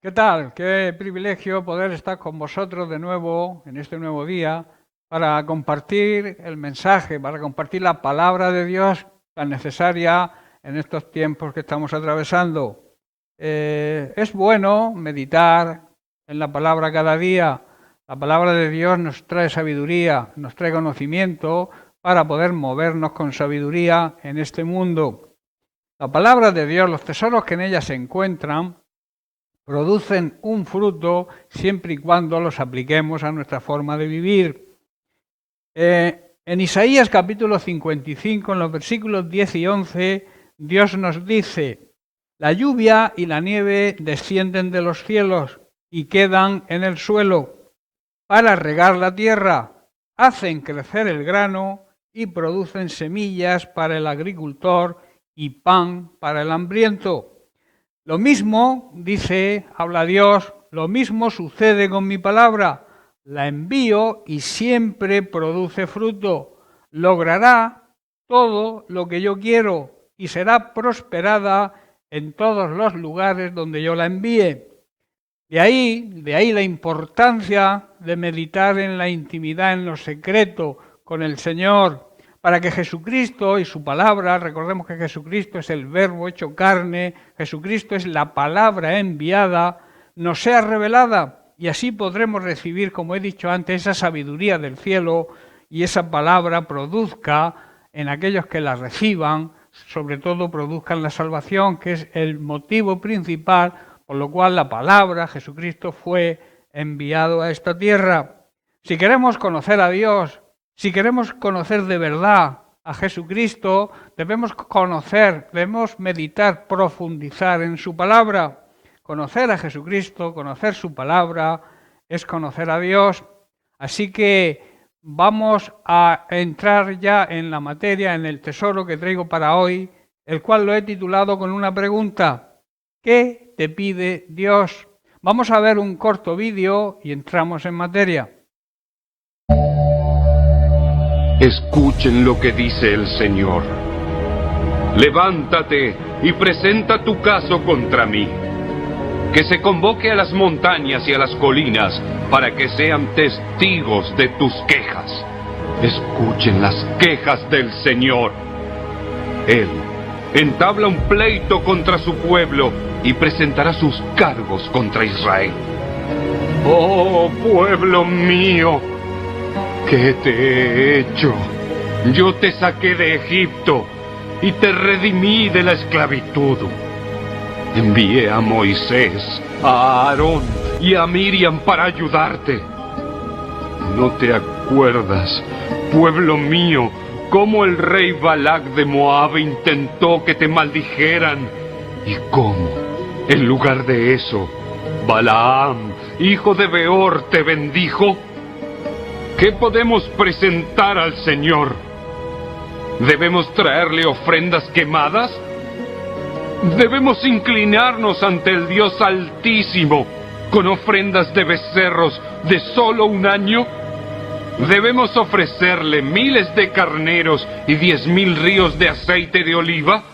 ¿Qué tal? Qué privilegio poder estar con vosotros de nuevo en este nuevo día para compartir el mensaje, para compartir la palabra de Dios tan necesaria en estos tiempos que estamos atravesando. Es bueno meditar en la palabra cada día. La palabra de Dios nos trae sabiduría, nos trae conocimiento para poder movernos con sabiduría en este mundo. La palabra de Dios, los tesoros que en ella se encuentran, producen un fruto siempre y cuando los apliquemos a nuestra forma de vivir. En Isaías capítulo 55, en los versículos 10 y 11, Dios nos dice: la lluvia y la nieve descienden de los cielos y quedan en el suelo para regar la tierra, hacen crecer el grano y producen semillas para el agricultor y pan para el hambriento. Lo mismo, dice, habla Dios, lo mismo sucede con mi palabra. La envío y siempre produce fruto. Logrará todo lo que yo quiero y será prosperada en todos los lugares donde yo la envíe. De ahí la importancia de meditar en la intimidad, en lo secreto con el Señor, para que Jesucristo y su palabra, recordemos que Jesucristo es el verbo hecho carne, Jesucristo es la palabra enviada, nos sea revelada y así podremos recibir, como he dicho antes, esa sabiduría del cielo y esa palabra produzca en aquellos que la reciban, sobre todo produzcan la salvación, que es el motivo principal por lo cual la palabra, Jesucristo, fue enviado a esta tierra. Si queremos conocer a Dios, si queremos conocer de verdad a Jesucristo, debemos conocer, debemos meditar, profundizar en su palabra. Conocer a Jesucristo, conocer su palabra, es conocer a Dios. Así que vamos a entrar ya en la materia, en el tesoro que traigo para hoy, el cual lo he titulado con una pregunta: ¿qué te pide Dios? Vamos a ver un corto vídeo y entramos en materia. Escuchen lo que dice el Señor. Levántate y presenta tu caso contra mí. Que se convoque a las montañas y a las colinas para que sean testigos de tus quejas. Escuchen las quejas del Señor. Él entabla un pleito contra su pueblo y presentará sus cargos contra Israel. Oh, pueblo mío, ¿qué te he hecho? Yo te saqué de Egipto y te redimí de la esclavitud. Envié a Moisés, a Aarón y a Miriam para ayudarte. ¿No te acuerdas, pueblo mío, cómo el rey Balac de Moab intentó que te maldijeran? Y cómo, en lugar de eso, Balaam, hijo de Beor, te bendijo. ¿Qué podemos presentar al Señor? ¿Debemos traerle ofrendas quemadas? ¿Debemos inclinarnos ante el Dios Altísimo con ofrendas de becerros de solo un año? ¿Debemos ofrecerle miles de carneros y 10,000 ríos de aceite de oliva?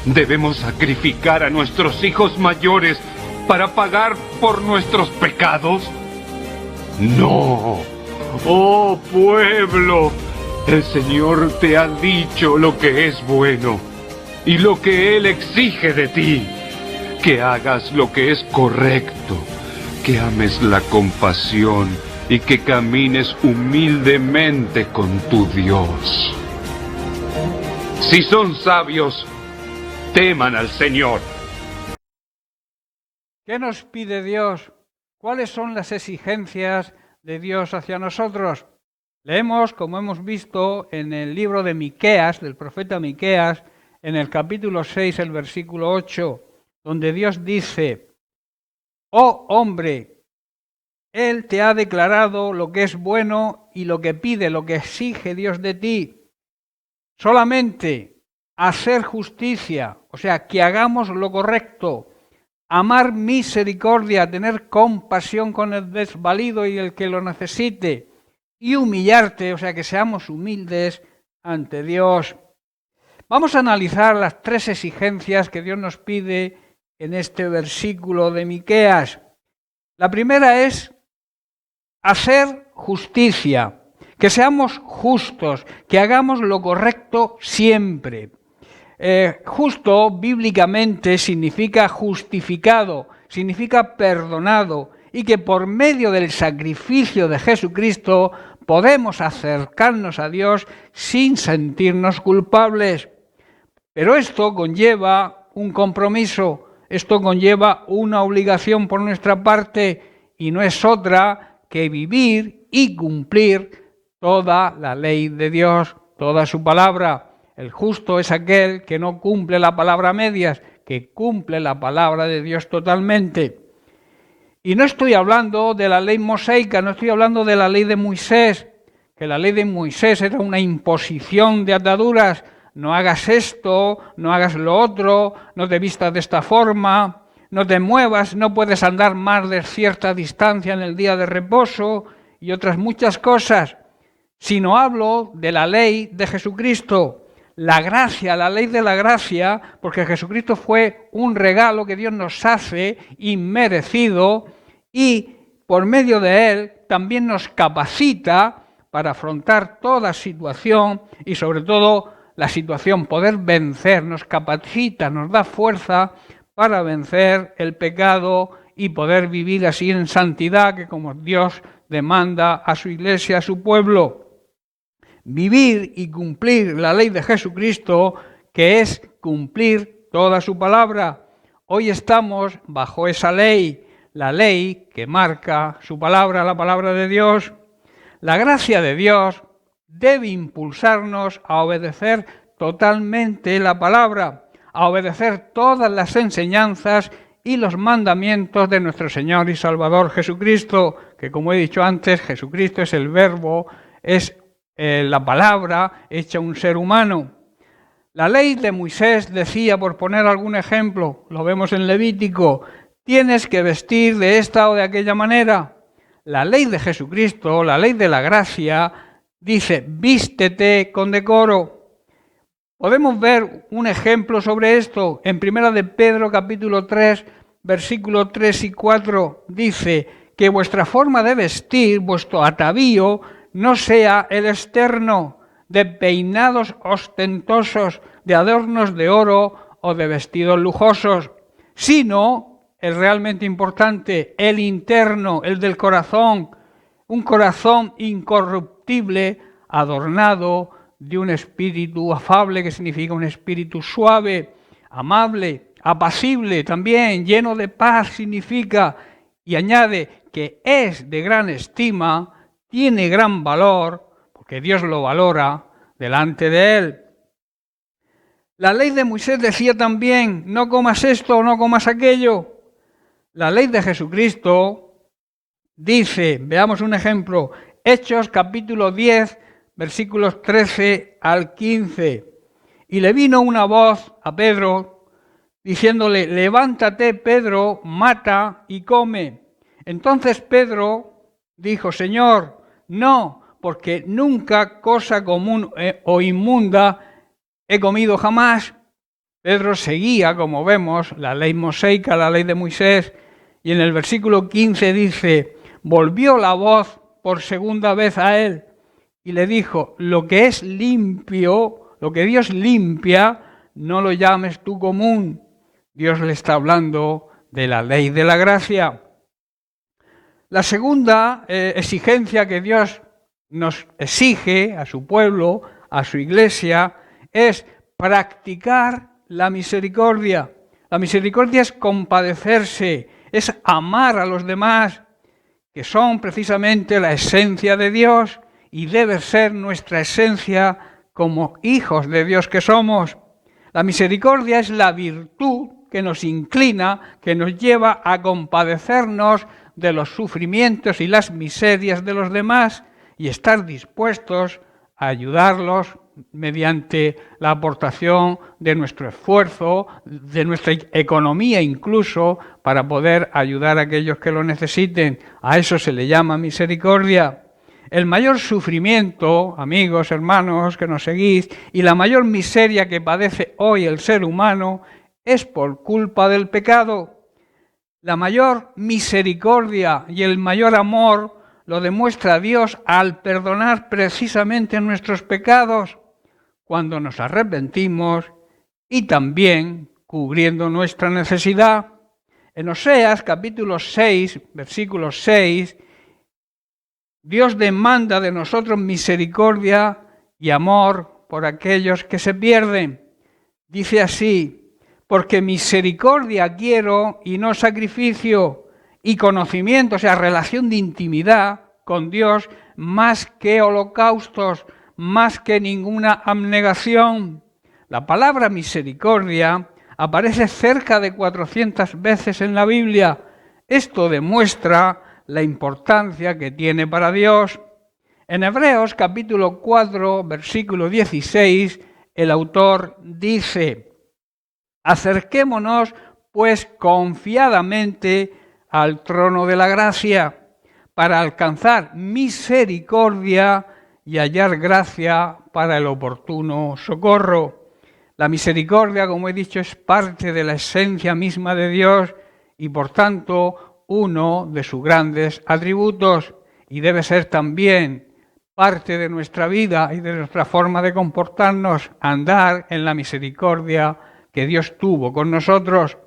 ¿Debemos sacrificar a nuestros hijos mayores para pagar por nuestros pecados? No. Oh pueblo, el Señor te ha dicho lo que es bueno y lo que Él exige de ti: que hagas lo que es correcto, que ames la compasión y que camines humildemente con tu Dios. Si son sabios, teman al Señor. ¿Qué nos pide Dios? ¿Cuáles son las exigencias de Dios hacia nosotros? Leemos, como hemos visto, en el libro de Miqueas, del profeta Miqueas, en el capítulo 6, el versículo 8, donde Dios dice: oh hombre, Él te ha declarado lo que es bueno y lo que pide, lo que exige Dios de ti. Solamente hacer justicia, o sea, que hagamos lo correcto, amar misericordia, tener compasión con el desvalido y el que lo necesite, y humillarte, o sea, que seamos humildes ante Dios. Vamos a analizar las 3 exigencias que Dios nos pide en este versículo de Miqueas. La primera es hacer justicia, que seamos justos, que hagamos lo correcto siempre. Justo bíblicamente significa justificado, significa perdonado, y que por medio del sacrificio de Jesucristo podemos acercarnos a Dios sin sentirnos culpables. Pero esto conlleva un compromiso, esto conlleva una obligación por nuestra parte, y no es otra que vivir y cumplir toda la ley de Dios, toda su palabra. El justo es aquel que no cumple la palabra a medias, que cumple la palabra de Dios totalmente. Y no estoy hablando de la ley mosaica, no estoy hablando de la ley de Moisés, que la ley de Moisés era una imposición de ataduras. No hagas esto, no hagas lo otro, no te vistas de esta forma, no te muevas, no puedes andar más de cierta distancia en el día de reposo y otras muchas cosas. Sino hablo de la ley de Jesucristo, la gracia, la ley de la gracia, porque Jesucristo fue un regalo que Dios nos hace inmerecido y por medio de él también nos capacita para afrontar toda situación y sobre todo la situación, poder vencer, nos capacita, nos da fuerza para vencer el pecado y poder vivir así en santidad, que como Dios demanda a su iglesia, a su pueblo. Vivir y cumplir la ley de Jesucristo, que es cumplir toda su palabra. Hoy estamos bajo esa ley, la ley que marca su palabra, la palabra de Dios. La gracia de Dios debe impulsarnos a obedecer totalmente la palabra, a obedecer todas las enseñanzas y los mandamientos de nuestro Señor y Salvador Jesucristo, que como he dicho antes, Jesucristo es el verbo, es la palabra hecha un ser humano. La ley de Moisés decía, por poner algún ejemplo, lo vemos en Levítico, tienes que vestir de esta o de aquella manera. La ley de Jesucristo, la ley de la gracia, dice, vístete con decoro. Podemos ver un ejemplo sobre esto en 1 de Pedro capítulo 3, versículos 3 y 4, dice que vuestra forma de vestir, vuestro atavío, no sea el externo, de peinados ostentosos, de adornos de oro o de vestidos lujosos, sino el realmente importante, el interno, el del corazón, un corazón incorruptible, adornado de un espíritu afable, que significa un espíritu suave, amable, apacible también, lleno de paz significa, y añade que es de gran estima, tiene gran valor, porque Dios lo valora delante de él. La ley de Moisés decía también, no comas esto o no comas aquello. La ley de Jesucristo dice, veamos un ejemplo, Hechos capítulo 10, versículos 13 al 15. Y le vino una voz a Pedro, diciéndole, levántate, Pedro, mata y come. Entonces Pedro dijo, Señor, no, porque nunca cosa común o inmunda he comido jamás. Pedro seguía, como vemos, la ley mosaica, la ley de Moisés, y en el versículo 15 dice, volvió la voz por segunda vez a él y le dijo, lo que es limpio, lo que Dios limpia, no lo llames tú común. Dios le está hablando de la ley de la gracia. La segunda exigencia que Dios nos exige a su pueblo, a su iglesia, es practicar la misericordia. La misericordia es compadecerse, es amar a los demás, que son precisamente la esencia de Dios y debe ser nuestra esencia como hijos de Dios que somos. La misericordia es la virtud que nos inclina, que nos lleva a compadecernos de los sufrimientos y las miserias de los demás y estar dispuestos a ayudarlos mediante la aportación de nuestro esfuerzo, de nuestra economía incluso, para poder ayudar a aquellos que lo necesiten. A eso se le llama misericordia. El mayor sufrimiento, amigos, hermanos que nos seguís, y la mayor miseria que padece hoy el ser humano es por culpa del pecado. La mayor misericordia y el mayor amor lo demuestra Dios al perdonar precisamente nuestros pecados cuando nos arrepentimos y también cubriendo nuestra necesidad. En Oseas capítulo 6, versículo 6, Dios demanda de nosotros misericordia y amor por aquellos que se pierden. Dice así: porque misericordia quiero y no sacrificio, y conocimiento, o sea, relación de intimidad con Dios, más que holocaustos, más que ninguna abnegación. La palabra misericordia aparece cerca de 400 veces en la Biblia. Esto demuestra la importancia que tiene para Dios. En Hebreos capítulo 4, versículo 16, el autor dice: acerquémonos pues confiadamente al trono de la gracia para alcanzar misericordia y hallar gracia para el oportuno socorro. La misericordia, como he dicho, es parte de la esencia misma de Dios y por tanto uno de sus grandes atributos, y debe ser también parte de nuestra vida y de nuestra forma de comportarnos, andar en la misericordia que Dios tuvo con nosotros.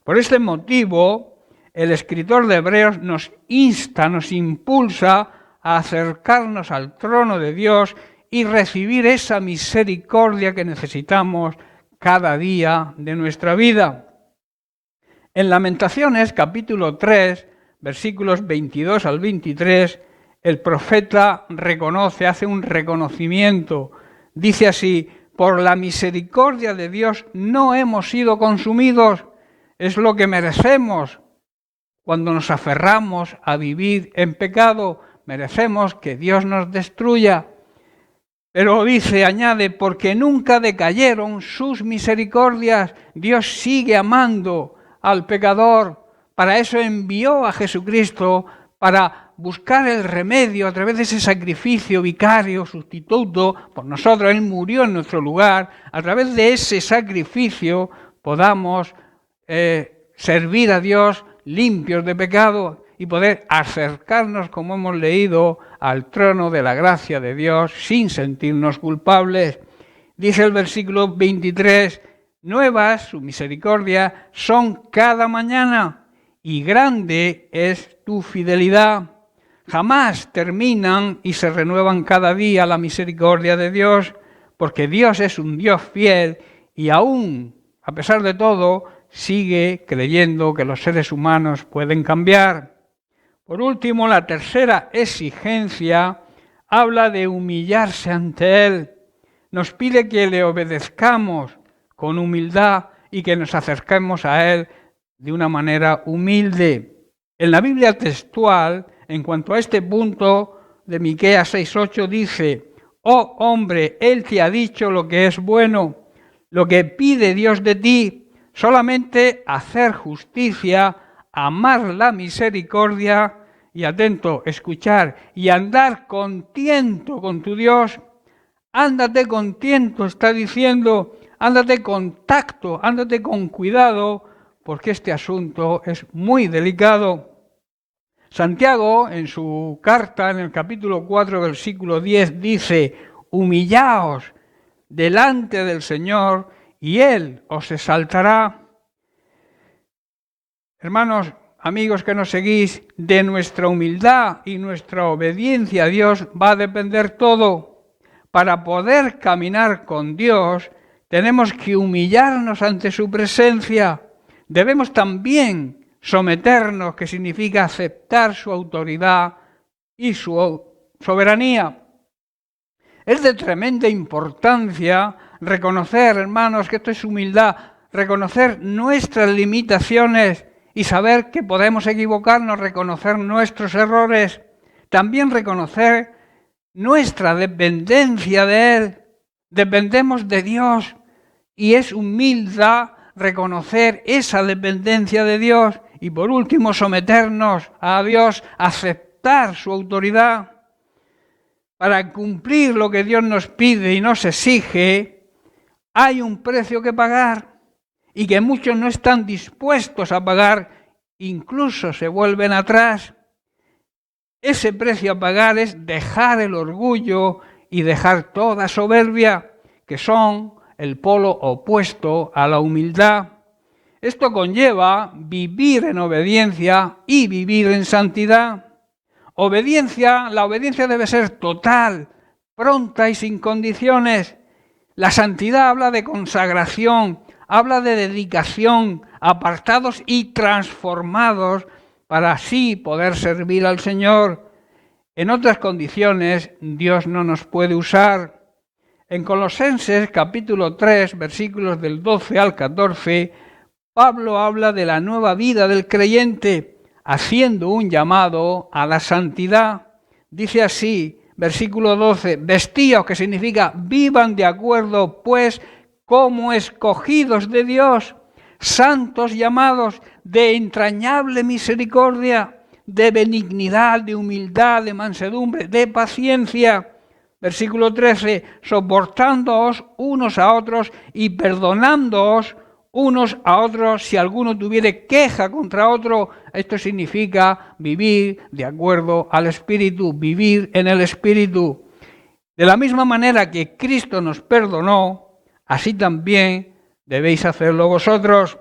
Por este motivo, el escritor de Hebreos nos insta, nos impulsa a acercarnos al trono de Dios y recibir esa misericordia que necesitamos cada día de nuestra vida. En Lamentaciones, capítulo 3, versículos 22 al 23, el profeta reconoce, hace un reconocimiento. Dice así: por la misericordia de Dios no hemos sido consumidos, es lo que merecemos. Cuando nos aferramos a vivir en pecado, merecemos que Dios nos destruya. Pero dice, añade, porque nunca decayeron sus misericordias. Dios sigue amando al pecador. Para eso envió a Jesucristo, para buscar el remedio a través de ese sacrificio vicario, sustituto por nosotros. Él murió en nuestro lugar. A través de ese sacrificio podamos servir a Dios limpios de pecado y poder acercarnos, como hemos leído, al trono de la gracia de Dios sin sentirnos culpables. Dice el versículo 23, nuevas, su misericordia, son cada mañana y grande es tu fidelidad. Jamás terminan y se renuevan cada día la misericordia de Dios, porque Dios es un Dios fiel y aún, a pesar de todo, sigue creyendo que los seres humanos pueden cambiar. Por último, la tercera exigencia habla de humillarse ante Él. Nos pide que le obedezcamos con humildad y que nos acerquemos a Él de una manera humilde. En la Biblia textual, en cuanto a este punto de Miqueas 6:8, dice: oh hombre, Él te ha dicho lo que es bueno, lo que pide Dios de ti, solamente hacer justicia, amar la misericordia y, atento, escuchar y andar contento con tu Dios. Ándate contento, está diciendo, ándate con tacto, ándate con cuidado, porque este asunto es muy delicado. Santiago, en su carta, en el capítulo 4, versículo 10, dice: humillaos delante del Señor y Él os exaltará. Hermanos, amigos que nos seguís, de nuestra humildad y nuestra obediencia a Dios va a depender todo. Para poder caminar con Dios, tenemos que humillarnos ante su presencia. Debemos también someternos, que significa aceptar su autoridad y su soberanía. Es de tremenda importancia reconocer, hermanos, que esto es humildad, reconocer nuestras limitaciones y saber que podemos equivocarnos, reconocer nuestros errores, también reconocer nuestra dependencia de Él. Dependemos de Dios y es humildad reconocer esa dependencia de Dios y, por último, someternos a Dios, aceptar su autoridad. Para cumplir lo que Dios nos pide y nos exige, hay un precio que pagar. y que muchos no están dispuestos a pagar, incluso se vuelven atrás. Ese precio a pagar es dejar el orgullo y dejar toda soberbia, que son el polo opuesto a la humildad. Esto conlleva vivir en obediencia y vivir en santidad. La obediencia debe ser total, pronta y sin condiciones. La santidad habla de consagración, habla de dedicación, apartados y transformados para así poder servir al Señor. En otras condiciones, Dios no nos puede usar. En Colosenses capítulo 3, versículos del 12 al 14, Pablo habla de la nueva vida del creyente, haciendo un llamado a la santidad. Dice así, versículo 12, vestíos, que significa vivan de acuerdo, pues, como escogidos de Dios, santos llamados, de entrañable misericordia, de benignidad, de humildad, de mansedumbre, de paciencia. Versículo 13, soportándoos unos a otros y perdonándoos unos a otros si alguno tuviere queja contra otro. Esto significa vivir de acuerdo al Espíritu, vivir en el Espíritu. De la misma manera que Cristo nos perdonó, así también debéis hacerlo vosotros.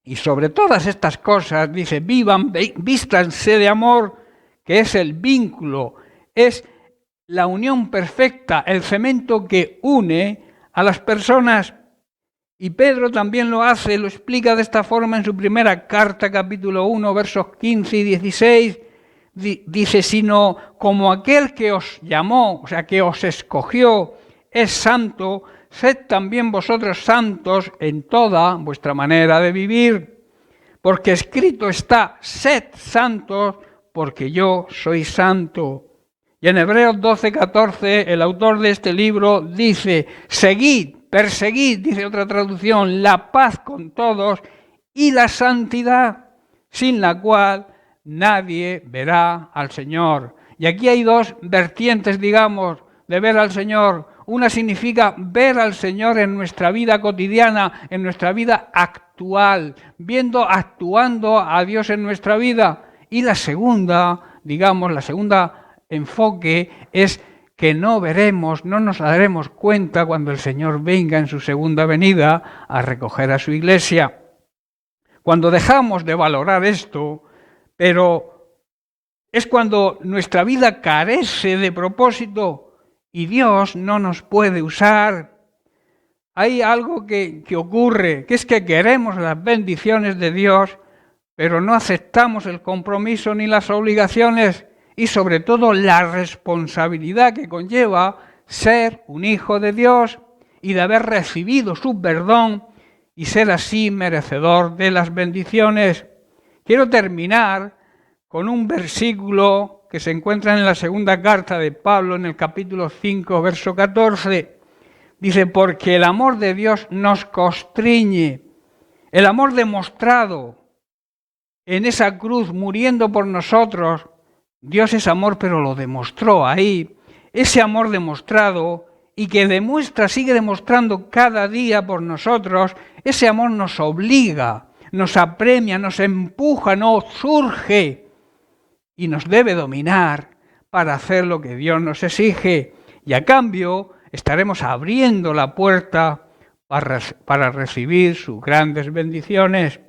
Y sobre todas estas cosas, dice, vístanse de amor, que es el vínculo, es la unión perfecta, el cemento que une a las personas. Y Pedro también lo hace, lo explica de esta forma en su primera carta, capítulo 1, versos 15 y 16. Dice, sino como aquel que os llamó, o sea, que os escogió, es santo, sed también vosotros santos en toda vuestra manera de vivir. Porque escrito está, sed santos, porque yo soy santo. Y en Hebreos 12, 14, el autor de este libro dice, seguid, perseguid, dice otra traducción, la paz con todos y la santidad, sin la cual nadie verá al Señor. Y aquí hay dos vertientes, digamos, de ver al Señor. Una significa ver al Señor en nuestra vida cotidiana, en nuestra vida actual, actuando a Dios en nuestra vida. Y la segunda, digamos, enfoque es que no nos daremos cuenta cuando el Señor venga en su segunda venida a recoger a su iglesia. Cuando dejamos de valorar esto, pero es cuando nuestra vida carece de propósito y Dios no nos puede usar. Hay algo que ocurre, que es que queremos las bendiciones de Dios, pero no aceptamos el compromiso ni las obligaciones y sobre todo la responsabilidad que conlleva ser un hijo de Dios y de haber recibido su perdón y ser así merecedor de las bendiciones. Quiero terminar con un versículo que se encuentra en la segunda carta de Pablo, en el capítulo 5, verso 14. Dice, porque el amor de Dios nos constriñe. El amor demostrado en esa cruz, muriendo por nosotros. Dios es amor, pero lo demostró ahí. Ese amor demostrado y que sigue demostrando cada día por nosotros, ese amor nos obliga, nos apremia, nos empuja, nos surge y nos debe dominar para hacer lo que Dios nos exige. Y a cambio estaremos abriendo la puerta para recibir sus grandes bendiciones.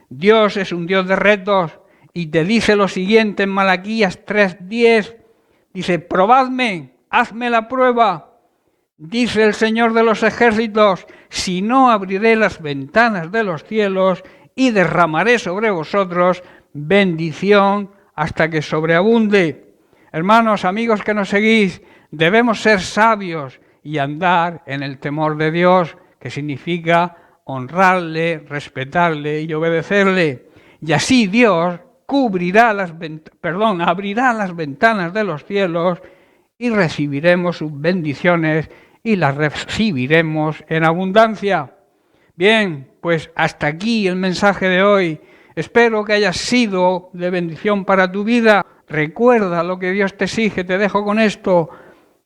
Dios es un Dios de retos. Y te dice lo siguiente en Malaquías 3:10, dice, probadme, hazme la prueba, dice el Señor de los ejércitos, si no abriré las ventanas de los cielos y derramaré sobre vosotros bendición hasta que sobreabunde. Hermanos, amigos que nos seguís, debemos ser sabios y andar en el temor de Dios, que significa honrarle, respetarle y obedecerle. Y así Dios abrirá las ventanas de los cielos y recibiremos sus bendiciones y las recibiremos en abundancia. Bien, pues hasta aquí el mensaje de hoy. Espero que haya sido de bendición para tu vida. Recuerda lo que Dios te exige, te dejo con esto.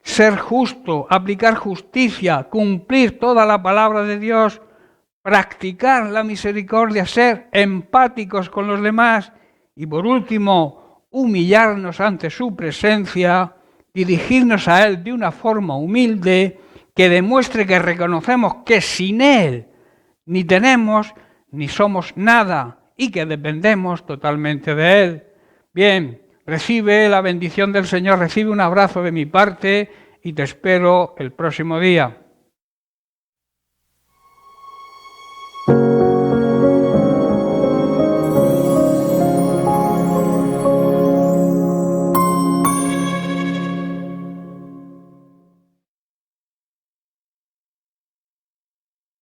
Ser justo, aplicar justicia, cumplir toda la palabra de Dios, practicar la misericordia, ser empáticos con los demás y por último, humillarnos ante su presencia, dirigirnos a Él de una forma humilde que demuestre que reconocemos que sin Él ni tenemos ni somos nada y que dependemos totalmente de Él. Bien, recibe la bendición del Señor, recibe un abrazo de mi parte y te espero el próximo día.